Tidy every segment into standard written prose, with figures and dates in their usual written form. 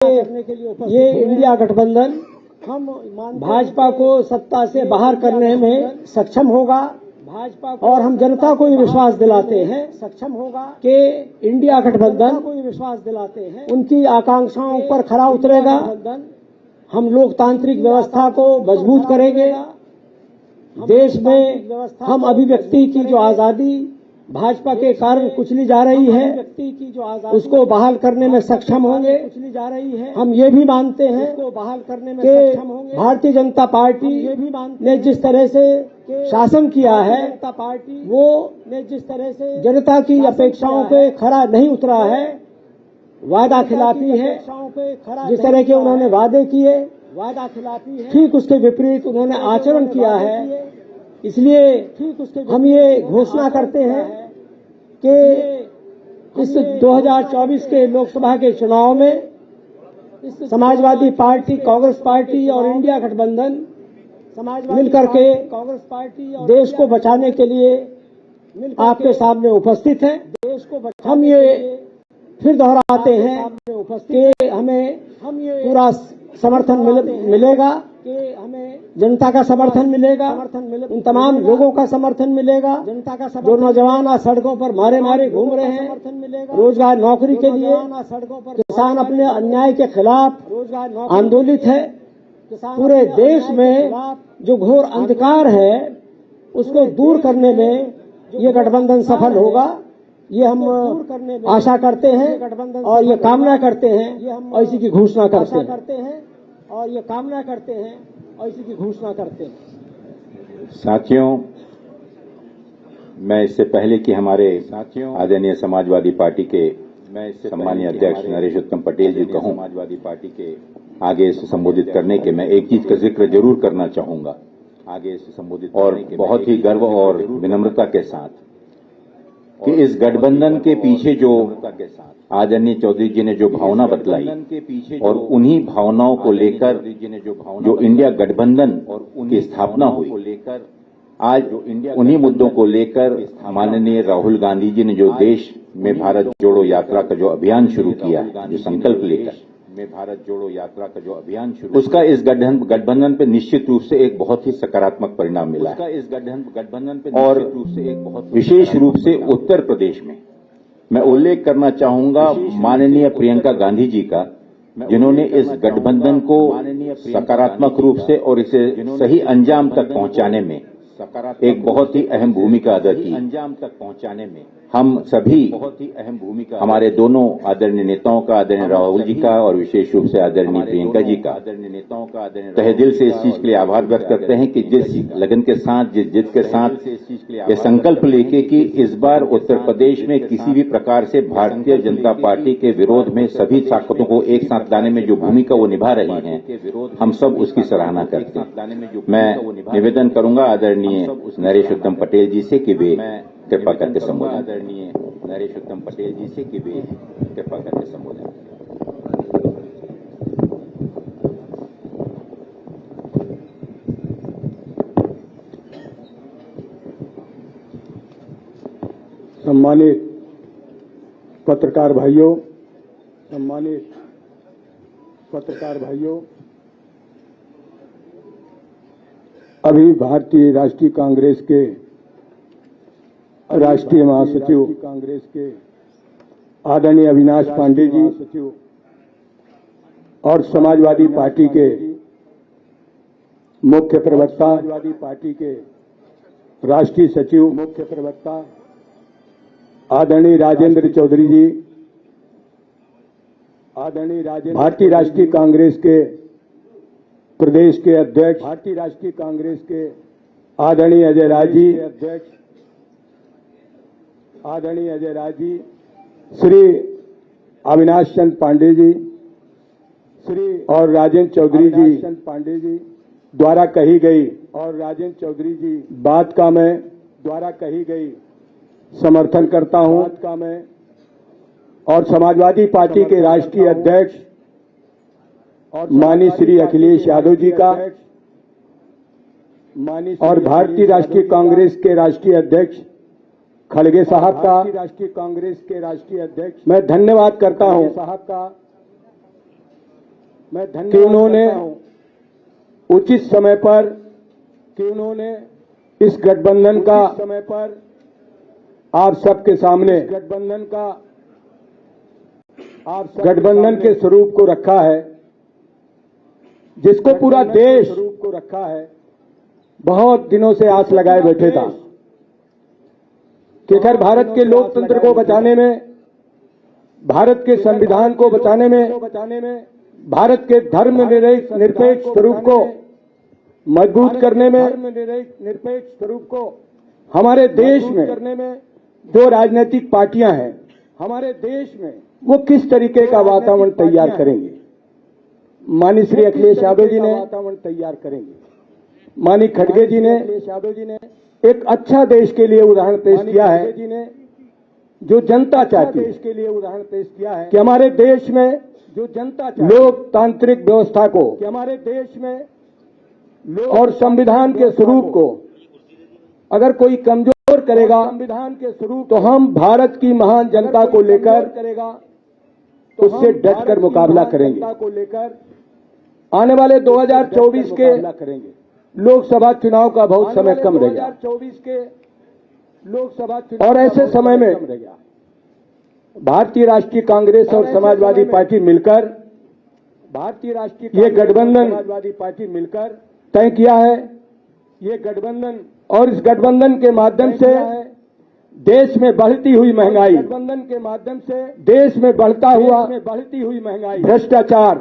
ये इंडिया गठबंधन हम भाजपा को सत्ता से बाहर करने में सक्षम होगा। भाजपा और हम जनता को ये विश्वास दिलाते हैं कि इंडिया गठबंधन को ये विश्वास दिलाते हैं उनकी आकांक्षाओं पर खरा उतरेगा। हम लोकतांत्रिक व्यवस्था को मजबूत करेंगे। देश में हम अभिव्यक्ति की जो आजादी भाजपा के कारण कुचली जा रही है, उसको बहाल करने में सक्षम होंगे। हम ये भी मानते हैं कि भारतीय जनता पार्टी ने जिस तरह से शासन किया है, वो जिस तरह से जनता की अपेक्षाओं पे खरा नहीं उतरा है, वादा खिलाफी है। जिस तरह के उन्होंने वादे किए, वादा खिलाफी है, ठीक उसके विपरीत उन्होंने आचरण किया है। इसलिए हम ये घोषणा करते हैं कि इस 2024 के लोकसभा के चुनाव में समाजवादी पार्टी, कांग्रेस पार्टी और इंडिया गठबंधन मिलकर के कांग्रेस पार्टी और देश को बचाने के लिए आपके सामने उपस्थित है। हम ये फिर दोहराते हैं कि हमें पूरा समर्थन मिलेगा, कि हमें जनता का समर्थन मिलेगा, उन तमाम लोगों का समर्थन मिलेगा जो नौजवान आज सड़कों पर मारे घूम रहे हैं, रोजगार नौकरी के लिए सड़कों पर, किसान अपने अन्याय के खिलाफ आंदोलित है। पूरे देश में जो घोर अंधकार है उसको दूर करने में ये गठबंधन सफल होगा। ये हम आशा करते हैं और ये कामना करते हैं और इसी की घोषणा करते हैं और ये कामना करते हैं और इसी की घोषणा करते हैं। साथियों, मैं इससे पहले कि हमारे आदरणीय समाजवादी पार्टी के सम्मानीय अध्यक्ष नरेश उत्तम पटेल जी कहूं समाजवादी पार्टी के आगे इसे संबोधित करने के, मैं एक चीज का जिक्र जरूर करना चाहूंगा आगे इसे संबोधित और बहुत ही गर्व और विनम्रता के साथ कि इस गठबंधन के पीछे जो आदरणीय चौधरी जी ने जो भावना बतलाई और उन्हीं भावनाओं को लेकर जो इंडिया गठबंधन की स्थापना हुई, आज उन्हीं मुद्दों को लेकर माननीय राहुल गांधी जी ने जो देश में भारत जोड़ो यात्रा का जो अभियान शुरू किया है, जो संकल्प लेकर भारत जोड़ो यात्रा का जो अभियान शुरू, उसका इस गठबंधन पे निश्चित रूप से एक बहुत ही सकारात्मक परिणाम मिला है। इस गठबंधन पे और विशेष रूप से उत्तर प्रदेश में मैं उल्लेख करना चाहूंगा माननीय प्रियंका गांधी जी का, जिन्होंने इस गठबंधन को सकारात्मक रूप से और इसे सही अंजाम तक पहुंचाने में एक बहुत ही अहम भूमिका अदा की। अंजाम तक पहुंचाने में हम सभी बहुत ही अहम भूमिका, हमारे दोनों आदरणीय नेताओं का, आदरणीय राहुल जी का और विशेष रूप से आदरणीय प्रियंका जी का तहे दिल से इस चीज के लिए आभार व्यक्त करते हैं कि जिस लगन के साथ, जिस जिद के साथ ये संकल्प लेके कि इस बार उत्तर प्रदेश में किसी भी प्रकार से भारतीय जनता पार्टी के विरोध में सभी ताकतों को एक साथ लाने में जो भूमिका वो निभा रही हैं, हम सब उसकी सराहना करते हैं। मैं निवेदन करूंगा आदरणीय नरेश उत्तम पटेल जी से कि वे कृपा करके संबोधन। आदरणीय नरेश उत्तम पटेल जी से कि वे कृपा करके संबोधन। सम्मानित पत्रकार भाइयों, अभी भारतीय राष्ट्रीय कांग्रेस के राष्ट्रीय महासचिव आदरणीय अविनाश पांडे जी और समाजवादी पार्टी के मुख्य प्रवक्ता, राष्ट्रीय सचिव आदरणीय राजेंद्र चौधरी जी, भारतीय राष्ट्रीय कांग्रेस के प्रदेश के अध्यक्ष आदरणीय अजय राज जी, श्री अविनाश चंद पांडे जी और राजेंद्र चौधरी जी द्वारा कही गई बात का मैं समर्थन करता हूं और समाजवादी पार्टी के राष्ट्रीय अध्यक्ष माननीय श्री अखिलेश यादव जी का और भारतीय राष्ट्रीय कांग्रेस के राष्ट्रीय अध्यक्ष खड़गे साहब का मैं धन्यवाद करता हूं कि उन्होंने उचित समय पर इस गठबंधन का आप सबके सामने गठबंधन के स्वरूप को रखा है, जिसको पूरा देश बहुत दिनों से आस लगाए बैठे था कि अगर भारत के लोकतंत्र को बचाने में, भारत के संविधान को बचाने में, भारत के धर्म निरपेक्ष स्वरूप को मजबूत करने में, हमारे देश में जो राजनीतिक पार्टियां हैं, हमारे देश में वो किस तरीके का वातावरण तैयार करेंगे। माननीय श्री अखिलेश यादव जी ने माननीय खड़गे जी ने एक अच्छा देश के लिए उदाहरण पेश किया है, जो जनता चाहती है कि हमारे देश में जो जनता लोकतांत्रिक व्यवस्था को, कि हमारे देश में और संविधान के स्वरूप को अगर कोई कमजोर करेगा, संविधान के स्वरूप, तो हम भारत की महान जनता को लेकर उससे डटकर मुकाबला करेंगे। आने वाले 2024 के लोकसभा चुनाव का बहुत समय कम रह गया और ऐसे समय में भारतीय राष्ट्रीय कांग्रेस और समाजवादी पार्टी मिलकर ये गठबंधन तय किया है। ये गठबंधन और इस गठबंधन के माध्यम से देश में बढ़ती हुई महंगाई, देश में बढ़ती हुई महंगाई, भ्रष्टाचार,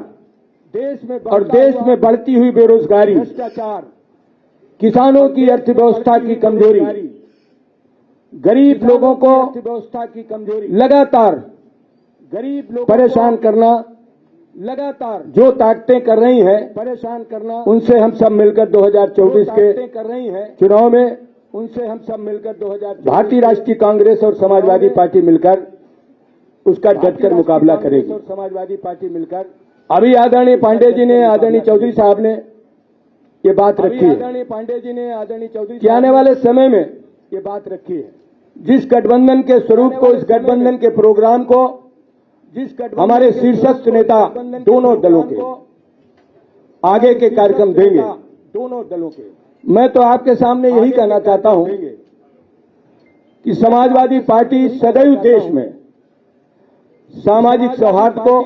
और देश में बढ़ती हुई बेरोजगारी, किसानों की अर्थव्यवस्था की कमजोरी, गरीब लोगों को अर्थव्यवस्था की कमजोरी, लगातार परेशान करना, लगातार जो ताकतें कर रही हैं परेशान करना, उनसे हम सब मिलकर 2024 के चुनाव में भारतीय राष्ट्रीय कांग्रेस और समाजवादी पार्टी मिलकर उसका डटकर मुकाबला करेगी। अभी आदरणीय पांडे जी ने, आदरणीय चौधरी साहब ने ये बात रखी है कि आने वाले समय में ये बात रखी है, जिस गठबंधन के स्वरूप को, इस गठबंधन के प्रोग्राम को हमारे शीर्षस्थ नेता दोनों दलों के आगे के कार्यक्रम देंगे। दोनों दलों के मैं तो आपके सामने यही कहना चाहता हूं कि समाजवादी पार्टी सदैव देश में सामाजिक सौहार्द को,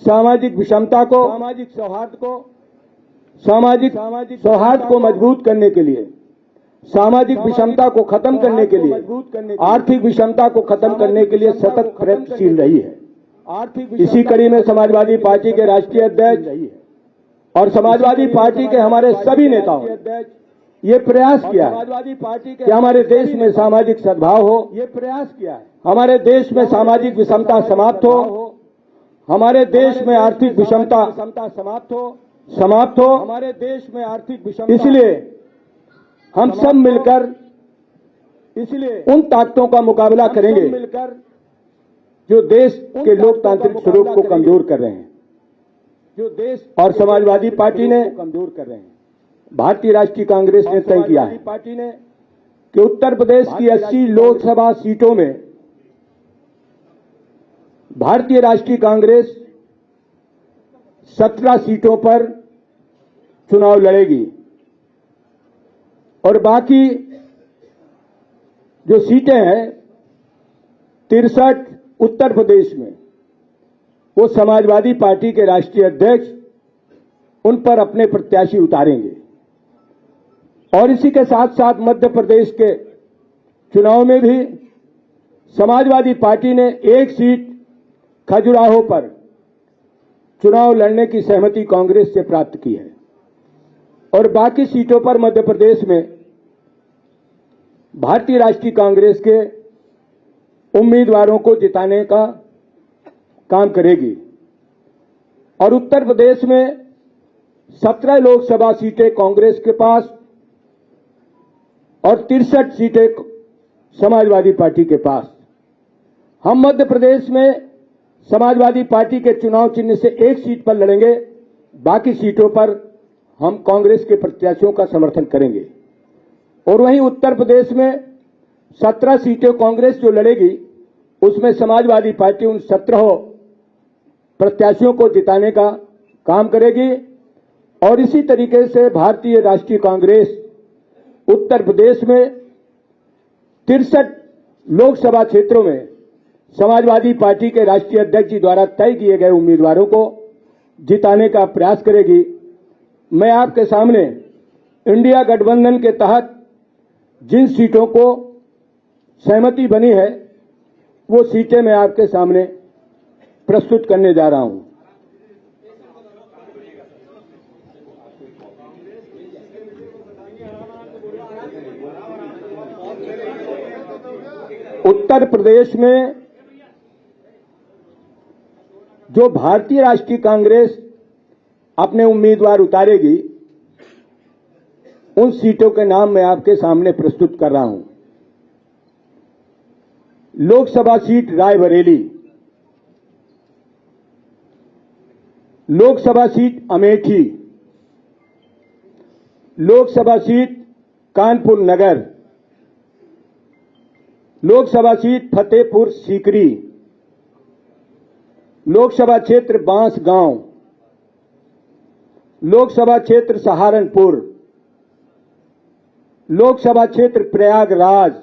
सामाजिक विषमता को, सामाजिक सौहार्द को मजबूत करने के लिए, सामाजिक विषमता को खत्म करने के लिए, आर्थिक विषमता को खत्म करने के लिए सतत प्रयत्नशील रही है। इसी कड़ी में समाजवादी पार्टी के राष्ट्रीय अध्यक्ष और समाजवादी पार्टी के हमारे सभी नेताओं ये प्रयास किया कि हमारे देश में सामाजिक सद्भाव हो, ये प्रयास किया है, हमारे देश में सामाजिक विषमता समाप्त हो, हमारे देश में आर्थिक विषमता समाप्त हो, हमारे देश में आर्थिक विषमता। इसलिए हम सब मिलकर उन ताकतों का मुकाबला करेंगे जो देश के लोकतांत्रिक स्वरूप को कमजोर कर रहे हैं, जो देश और समाजवादी पार्टी ने कमजोर कर रहे हैं। भारतीय राष्ट्रीय कांग्रेस ने तय किया है कि उत्तर प्रदेश की 80 लोकसभा सीटों में भारतीय राष्ट्रीय कांग्रेस 17 सीटों पर चुनाव लड़ेगी और बाकी जो सीटें हैं 63 उत्तर प्रदेश में वो समाजवादी पार्टी के राष्ट्रीय अध्यक्ष उन पर अपने प्रत्याशी उतारेंगे। और इसी के साथ साथ मध्य प्रदेश के चुनाव में भी समाजवादी पार्टी ने एक सीट खजुराहो पर चुनाव लड़ने की सहमति कांग्रेस से प्राप्त की है और बाकी सीटों पर मध्य प्रदेश में भारतीय राष्ट्रीय कांग्रेस के उम्मीदवारों को जिताने का काम करेगी। और उत्तर प्रदेश में 17 लोकसभा सीटें कांग्रेस के पास और 63 सीटें समाजवादी पार्टी के पास। हम मध्य प्रदेश में समाजवादी पार्टी के चुनाव चिन्ह से एक सीट पर लड़ेंगे, बाकी सीटों पर हम कांग्रेस के प्रत्याशियों का समर्थन करेंगे। और वहीं उत्तर प्रदेश में 17 सीटें कांग्रेस जो लड़ेगी उसमें समाजवादी पार्टी उन 17 प्रत्याशियों को जिताने का काम करेगी। और इसी तरीके से भारतीय राष्ट्रीय कांग्रेस उत्तर प्रदेश में 63 लोकसभा क्षेत्रों में समाजवादी पार्टी के राष्ट्रीय अध्यक्ष जी द्वारा तय किए गए उम्मीदवारों को जिताने का प्रयास करेगी। मैं आपके सामने इंडिया गठबंधन के तहत जिन सीटों को सहमति बनी है वो सीटें मैं आपके सामने प्रस्तुत करने जा रहा हूं। उत्तर प्रदेश में जो भारतीय राष्ट्रीय कांग्रेस अपने उम्मीदवार उतारेगी उन सीटों के नाम मैं आपके सामने प्रस्तुत कर रहा हूं। Lok Sabha seat Raebareli, Lok Sabha seat Amethi, Lok Sabha seat Kanpur Nagar, Lok Sabha seat Fatehpur Sikri, Lok Sabha क्षेत्र बांसगांव, लोकसभा क्षेत्र सहारनपुर, लोकसभा क्षेत्र प्रयागराज,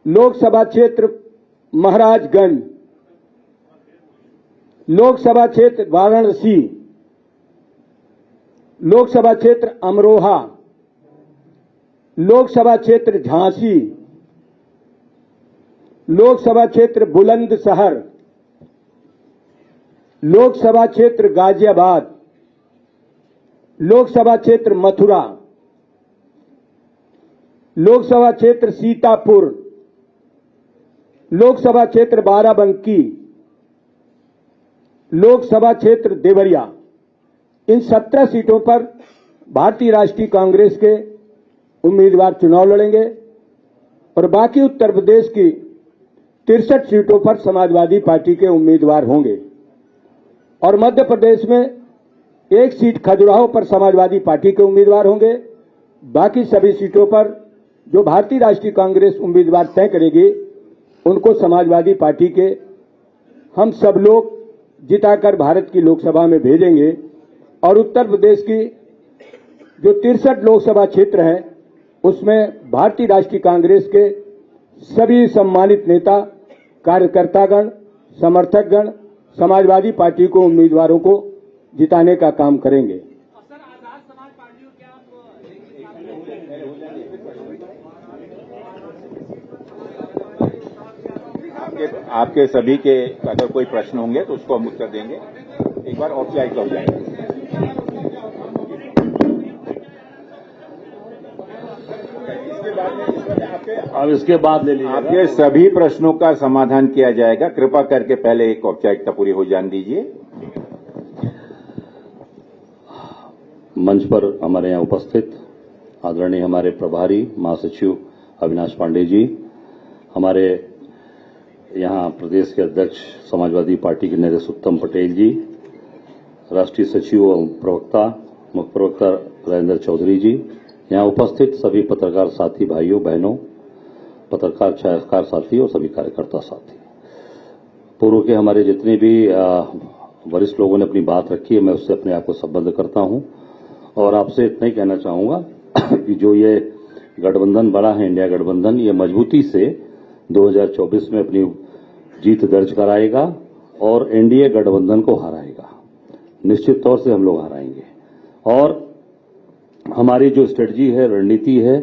लोकसभा क्षेत्र महाराजगंज, लोकसभा क्षेत्र वाराणसी, लोकसभा क्षेत्र अमरोहा, लोकसभा क्षेत्र झांसी, लोकसभा क्षेत्र बुलंदशहर, लोकसभा क्षेत्र गाजियाबाद, लोकसभा क्षेत्र मथुरा, लोकसभा क्षेत्र सीतापुर, लोकसभा क्षेत्र बाराबंकी, लोकसभा क्षेत्र देवरिया। इन 17 सीटों पर भारतीय राष्ट्रीय कांग्रेस के उम्मीदवार चुनाव लड़ेंगे और बाकी उत्तर प्रदेश की 63 सीटों पर समाजवादी पार्टी के उम्मीदवार होंगे और मध्य प्रदेश में एक सीट खजुराहो पर समाजवादी पार्टी के उम्मीदवार होंगे। बाकी सभी सीटों पर जो भारतीय राष्ट्रीय कांग्रेस उम्मीदवार तय करेगी उनको समाजवादी पार्टी के हम सब लोग जिताकर भारत की लोकसभा में भेजेंगे और उत्तर प्रदेश की जो 63 लोकसभा क्षेत्र हैं उसमें भारतीय राष्ट्रीय कांग्रेस के सभी सम्मानित नेता, कार्यकर्तागण, समर्थकगण समाजवादी पार्टी को उम्मीदवारों को जिताने का काम करेंगे। सर, आजाद समाज पार्टी को क्या आप आपके सभी के अगर कोई प्रश्न होंगे तो उसको हम उत्तर देंगे। एक बार औपचारिक हो जाएंगे। अब इसके बाद ले लीजिए। आपके सभी प्रश्नों का समाधान किया जाएगा। कृपा करके पहले एक औपचारिकता पूरी हो जाने दीजिए। मंच पर हमारे यहाँ उपस्थित आदरणीय हमारे प्रभारी महासचिव अविनाश पांडे जी, हमारे यहाँ प्रदेश के अध्यक्ष समाजवादी पार्टी के नरेशोत्तम पटेल जी, राष्ट्रीय सचिव एवं प्रवक्ता मुख्य प्रवक्ता राजेंद्र चौधरी जी, यहाँ उपस्थित सभी पत्रकार साथी भाइयों बहनों, पत्रकार छायाकार साथी और सभी कार्यकर्ता साथी, पूर्व के हमारे जितने भी वरिष्ठ लोगों ने अपनी बात रखी है मैं उससे अपने आप को संबद्ध करता हूं और आपसे इतना ही कहना चाहूंगा कि जो ये गठबंधन बड़ा है इंडिया गठबंधन, ये मजबूती से 2024 में अपनी जीत दर्ज कराएगा और एनडीए गठबंधन को हराएगा। निश्चित तौर से हम लोग हराएंगे और हमारी जो स्ट्रेटजी है, रणनीति है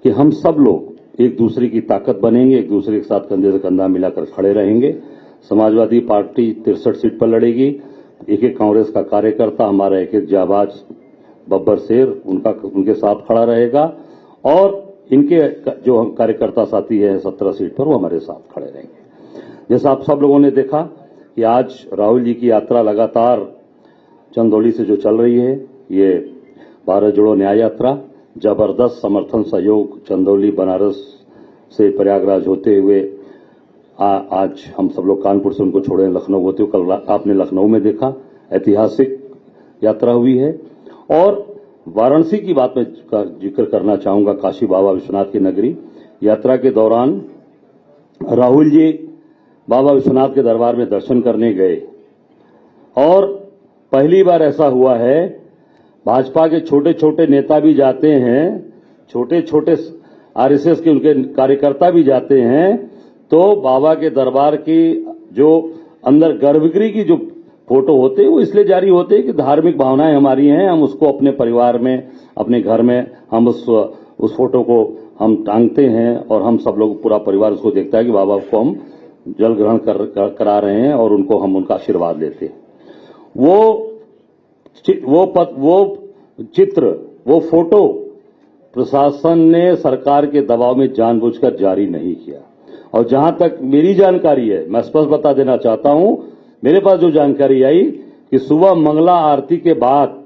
कि हम सब लोग एक दूसरे की ताकत बनेंगे, एक दूसरे के साथ कंधे से कंधा मिलाकर खड़े रहेंगे। समाजवादी पार्टी 63 सीट पर लड़ेगी। एक एक कांग्रेस का कार्यकर्ता, हमारा एक एक जाबाज बब्बर शेर उनके साथ खड़ा रहेगा और इनके जो कार्यकर्ता साथी है 17 सीट पर वो हमारे साथ खड़े रहेंगे। जैसा आप सब लोगों ने देखा कि आज राहुल जी की यात्रा लगातार चंदौली से जो चल रही है, ये भारत जोड़ो न्याय यात्रा, जबरदस्त समर्थन सहयोग चंदौली बनारस से प्रयागराज होते हुए आज हम सब लोग कानपुर से उनको छोड़े लखनऊ होते हुए, कल आपने लखनऊ में देखा ऐतिहासिक यात्रा हुई है। और वाराणसी की बात में जिक्र करना चाहूंगा, काशी बाबा विश्वनाथ की नगरी यात्रा के दौरान राहुल जी बाबा विश्वनाथ के दरबार में दर्शन करने गए और पहली बार ऐसा हुआ है, भाजपा के छोटे छोटे नेता भी जाते हैं, छोटे छोटे आरएसएस के उनके कार्यकर्ता भी जाते हैं, तो बाबा के दरबार की जो अंदर गर्भगृह की जो फोटो होते हैं वो इसलिए जारी होते हैं कि धार्मिक भावनाएं हमारी हैं, हम उसको अपने परिवार में, अपने घर में हम उस फोटो को हम टांगते हैं और हम सब लोग, पूरा परिवार उसको देखता है कि बाबा को हम जल ग्रहण करा रहे हैं और उनको हम उनका आशीर्वाद लेते हैं। वो चित्र, वो फोटो प्रशासन ने सरकार के दबाव में जानबूझकर जारी नहीं किया। और जहां तक मेरी जानकारी है, मैं स्पष्ट बता देना चाहता हूं, मेरे पास जो जानकारी आई कि सुबह मंगला आरती के बाद,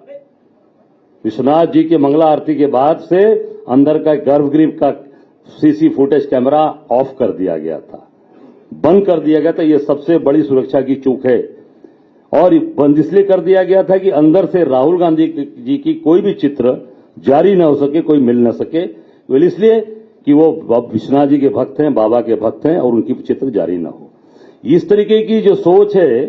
विश्वनाथ जी के मंगला आरती के बाद से अंदर का गर्भगृह का सीसी फुटेज कैमरा ऑफ कर दिया गया था, बंद कर दिया गया था। यह सबसे बड़ी सुरक्षा की चूक है और बंद इसलिए कर दिया गया था कि अंदर से राहुल गांधी जी की कोई भी चित्र जारी न हो सके, कोई मिल न सके, इसलिए कि वो विश्वनाथ जी के भक्त हैं, बाबा के भक्त हैं और उनकी चित्र जारी न हो। इस तरीके की जो सोच है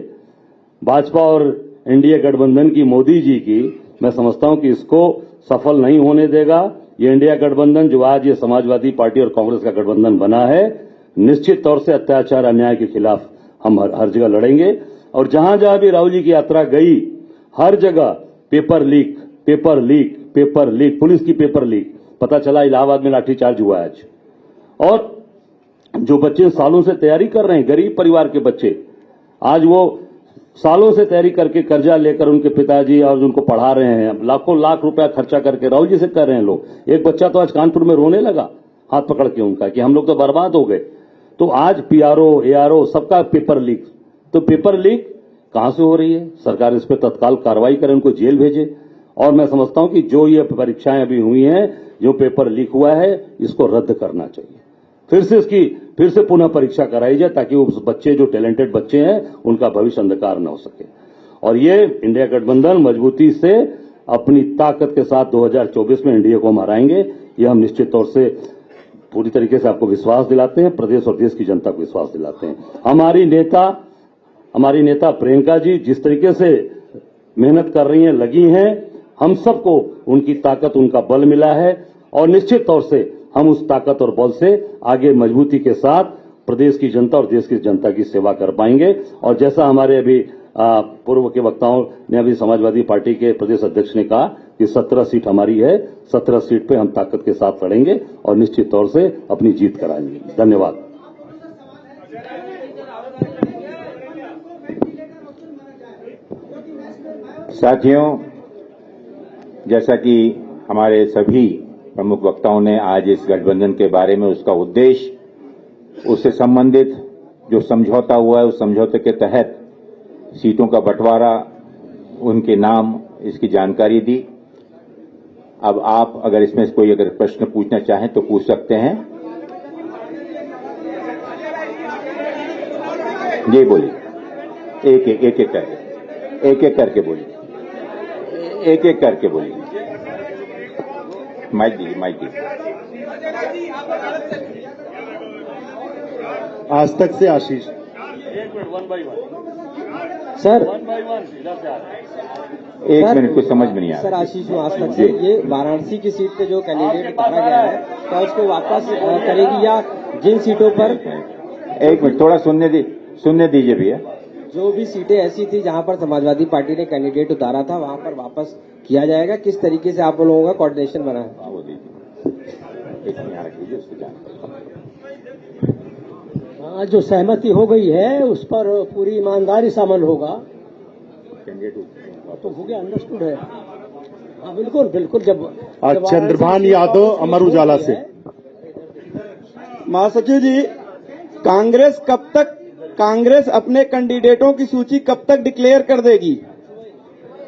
भाजपा और एनडीए गठबंधन की, मोदी जी की, मैं समझता हूं कि इसको सफल नहीं होने देगा। ये इंडिया गठबंधन जो आज ये समाजवादी पार्टी और कांग्रेस का गठबंधन बना है, निश्चित तौर से अत्याचार अन्याय के खिलाफ हम हर जगह लड़ेंगे। और जहां जहां भी राहुल जी की यात्रा गई, हर जगह paper leak, paper leak, paper leak, police की पेपर लीक। पता चला इलाहाबाद में लाठीचार्ज हुआ आज। और जो बच्चे सालों से तैयारी कर रहे हैं, गरीब परिवार के बच्चे, आज वो सालों से तैयारी करके कर्जा लेकर उनके पिताजी और उनको पढ़ा रहे हैं, लाखों लाख रुपया खर्चा करके राहुल जी से कर रहे हैं लोग। एक बच्चा तो आज कानपुर में रोने लगा हाथ पकड़ के उनका कि हम लोग तो बर्बाद हो गए। तो आज पीआरओ, एआरओ सबका पेपर लीक। तो पेपर लीक कहां से हो रही है? सरकार इस पर तत्काल कार्रवाई करे, उनको जेल भेजे। और मैं समझता हूं कि जो ये परीक्षाएं अभी हुई हैं, जो पेपर लीक हुआ है, इसको रद्द करना चाहिए। फिर से पुनः परीक्षा कराई जाए ताकि उस बच्चे, जो टैलेंटेड बच्चे हैं, उनका भविष्य अंधकार न हो सके। और ये इंडिया गठबंधन मजबूती से अपनी ताकत के साथ 2024 में एनडीए को हम हराएंगे। ये हम निश्चित तौर से पूरी तरीके से आपको विश्वास दिलाते हैं, प्रदेश और देश की जनता को विश्वास दिलाते हैं। हमारी नेता प्रियंका जी जिस तरीके से मेहनत कर रही हैं, लगी हैं, हम सबको उनकी ताकत, उनका बल मिला है और निश्चित तौर से हम उस ताकत और बल से आगे मजबूती के साथ प्रदेश की जनता और देश की जनता की सेवा कर पाएंगे। और जैसा हमारे अभी पूर्व के वक्ताओं ने, अभी समाजवादी पार्टी के प्रदेश अध्यक्ष ने कहा कि 17 सीट हमारी है, 17 सीट पे हम ताकत के साथ लड़ेंगे और निश्चित तौर से अपनी जीत कराएंगे। धन्यवाद। साथियों, जैसा कि हमारे सभी प्रमुख वक्ताओं ने आज इस गठबंधन के बारे में, उसका उद्देश्य, उससे संबंधित जो समझौता हुआ है, उस समझौते के तहत सीटों का बंटवारा, उनके नाम, इसकी जानकारी दी। अब आप अगर इसमें कोई अगर प्रश्न पूछना चाहें तो पूछ सकते हैं। जी बोलिए, एक एक करके बोलिए, एक एक करके बोलिए। माइक दीजिए। आज तक से आशीष। एक minute, one by one sir, one by one इधर से आ रहे हैं। एक मिनट, कुछ समझ में नहीं आ सर रहा। आशीष हूँ आज तक से। ये वाराणसी की सीट पे जो कैंडिडेट उतारा गया है, क्या उसको वापस करेगी या जिन सीटों पर, एक मिनट, थोड़ा सुनने दीजिए भैया। जो भी सीटें ऐसी थी जहां पर समाजवादी पार्टी ने कैंडिडेट उतारा था, वहां पर वापस किया जाएगा? किस तरीके से आप लोगों का कोऑर्डिनेशन बना है? वो दीजिए, एक यहाँ रख लीजिए, उसको जानकारी। हाँ, जो सहमति हो गई है उस पर पूरी ईमानदारी से अमल होगा। तो हो गया, अंडरस्टूड है। हाँ बिल्कुल बिल्कुल। जब चंद्रभान यादव, अमर उजाला से। महासचिव जी, कांग्रेस अपने कैंडिडेटों की सूची कब तक डिक्लेयर कर देगी?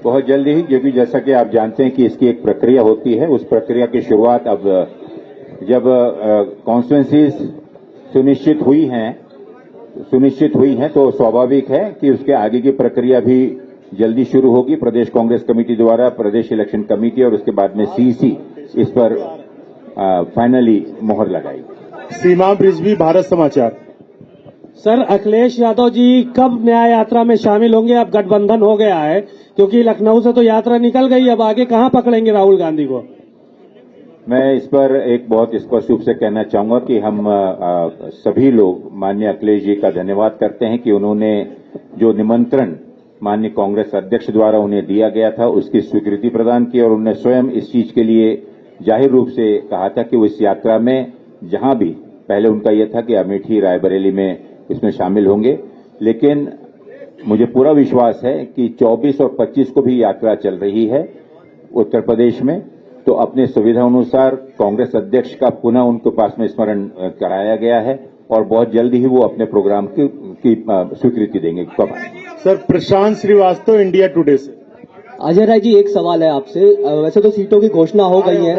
बहुत जल्दी ही, क्योंकि जैसा कि आप जानते हैं कि इसकी एक प्रक्रिया होती है। उस प्रक्रिया की शुरुआत अब जब कॉन्स्टिट्यूंसीज सुनिश्चित हुई हैं तो स्वाभाविक है कि उसके आगे की प्रक्रिया भी जल्दी शुरू होगी। प्रदेश कांग्रेस कमेटी द्वारा प्रदेश इलेक्शन कमेटी और उसके बाद में सीईसी इस पर फाइनली मोहर लगाएगी। सीमा ब्रिजवी, भारत समाचार। सर, अखिलेश यादव जी कब न्याय यात्रा में शामिल होंगे? अब गठबंधन हो गया है, क्योंकि लखनऊ से तो यात्रा निकल गई, अब आगे कहां पकड़ेंगे राहुल गांधी को? मैं इस पर एक बहुत स्पष्ट रूप से कहना चाहूंगा कि हम सभी लोग माननीय अखिलेश जी का धन्यवाद करते हैं कि उन्होंने जो निमंत्रण माननीय कांग्रेस अध्यक्ष द्वारा उन्हें दिया गया था उसकी स्वीकृति प्रदान की और उन्होंने स्वयं इस चीज के लिए जाहिर रूप से कहा था कि वो इस यात्रा में जहां भी पहले उनका यह था कि अमेठी रायबरेली में इसमें शामिल होंगे, लेकिन मुझे पूरा विश्वास है कि 24 और 25 को भी यात्रा चल रही है उत्तर प्रदेश में, तो अपने सुविधा अनुसार कांग्रेस अध्यक्ष का पुनः उनके पास में स्मरण कराया गया है और बहुत जल्द ही वो अपने प्रोग्राम की स्वीकृति देंगे। कब? सर, प्रशांत श्रीवास्तव, इंडिया टुडे से। अजय राय जी, एक सवाल है आपसे। वैसे तो सीटों की घोषणा हो गई है,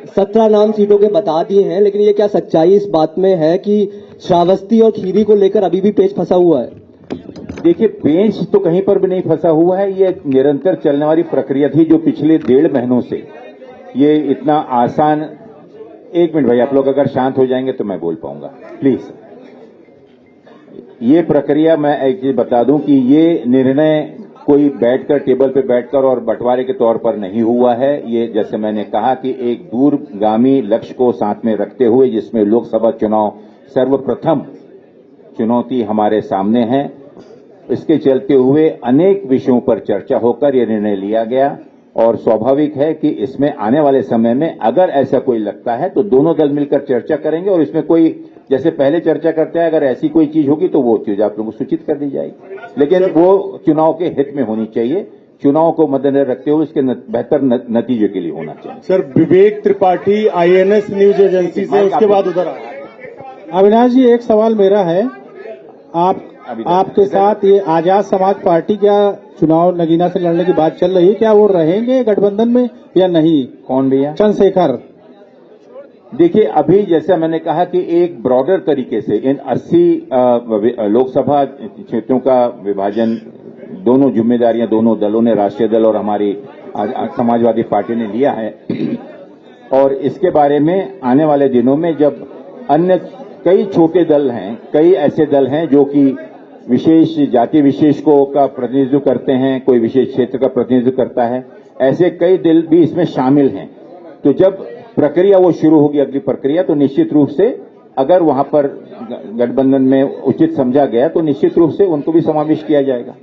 17 नाम सीटों के बता दिए हैं, लेकिन ये क्या सच्चाई इस बात में है कि श्रावस्ती और खीरी को लेकर अभी भी पेच फंसा हुआ है? देखिए, पेच तो कहीं पर भी नहीं फंसा हुआ है। ये निरंतर चलने वाली प्रक्रिया थी जो पिछले 1.5 महीनों से, ये इतना आसान। एक मिनट भाई, आप लोग अगर शांत हो जाएंगे तो मैं बोल पाऊंगा, प्लीज। ये प्रक्रिया, मैं एक चीज बता दूं कि ये निर्णय कोई बैठकर टेबल पे बैठकर और बंटवारे के तौर पर नहीं हुआ है। ये जैसे मैंने कहा कि एक दूरगामी लक्ष्य को साथ में रखते हुए, जिसमें लोकसभा चुनाव सर्वप्रथम चुनौती हमारे सामने है, इसके चलते हुए अनेक विषयों पर चर्चा होकर यह निर्णय लिया गया और स्वाभाविक है कि इसमें आने वाले समय में अगर ऐसा कोई लगता है तो दोनों दल मिलकर चर्चा करेंगे और इसमें कोई, जैसे पहले चर्चा करते हैं, अगर ऐसी कोई चीज होगी तो वो चीज आप लोगों को सूचित कर दी जाएगी, लेकिन वो चुनाव के हित में होनी चाहिए, चुनाव को मद्देनजर रखते हुए इसके बेहतर नतीजे के लिए होना चाहिए। सर, विवेक त्रिपाठी, INS न्यूज एजेंसी से, उसके बाद उधर अविनाश जी, एक सवाल मेरा है, आपके साथ ये आजाद समाज पार्टी क्या चुनाव नगीना से लड़ने की बात चल रही है, क्या वो रहेंगे गठबंधन में या नहीं? कौन भैया? चंद्रशेखर। देखिए, अभी जैसा मैंने कहा कि एक ब्रॉडर तरीके से इन 80 लोकसभा क्षेत्रों का विभाजन, दोनों जिम्मेदारियां दोनों दलों ने, राष्ट्रीय दल और हमारी समाजवादी पार्टी ने लिया है और इसके बारे में आने वाले दिनों में जब अन्य कई छोटे दल हैं, कई ऐसे दल हैं जो कि विशेष जाति विशेष को का प्रतिनिधित्व करते हैं, कोई विशेष क्षेत्र का प्रतिनिधित्व करता है, ऐसे कई दल भी इसमें शामिल हैं। तो जब प्रक्रिया वो शुरू होगी, अगली प्रक्रिया, तो निश्चित रूप से अगर वहां पर गठबंधन में उचित समझा गया तो निश्चित रूप से उनको भी समावेश किया जाएगा।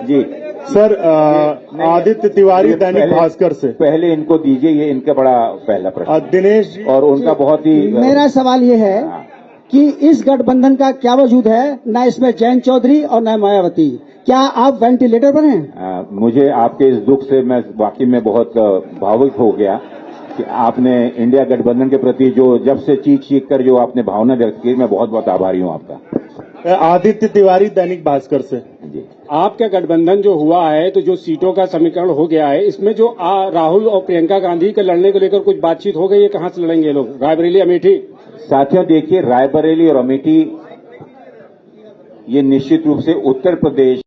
जी सर, आदित्य तिवारी, दैनिक भास्कर से। पहले इनको दीजिए, ये इनका बड़ा पहला प्रश्न। दिनेश जी, और उनका बहुत ही, मेरा सवाल ये है कि इस गठबंधन का क्या वजूद है? न इसमें जयंत चौधरी और न मायावती, क्या आप वेंटिलेटर पर हैं? मुझे आपके इस दुख से मैं वाकई में बहुत भावुक हो गया कि आपने इंडिया गठबंधन के प्रति जो जब से चीख कर जो आपने भावना व्यक्त की, मैं बहुत बहुत आभारी हूं आपका। आदित्य तिवारी, दैनिक भास्कर से। जी, आपका गठबंधन जो हुआ है, तो जो सीटों का समीकरण हो गया है, इसमें जो राहुल और प्रियंका गांधी के लड़ने को लेकर कुछ बातचीत हो गई है? कहां से लड़ेंगे लोग? रायबरेली, अमेठी? साथियों, देखिए, रायबरेली और अमेठी ये निश्चित रूप से उत्तर प्रदेश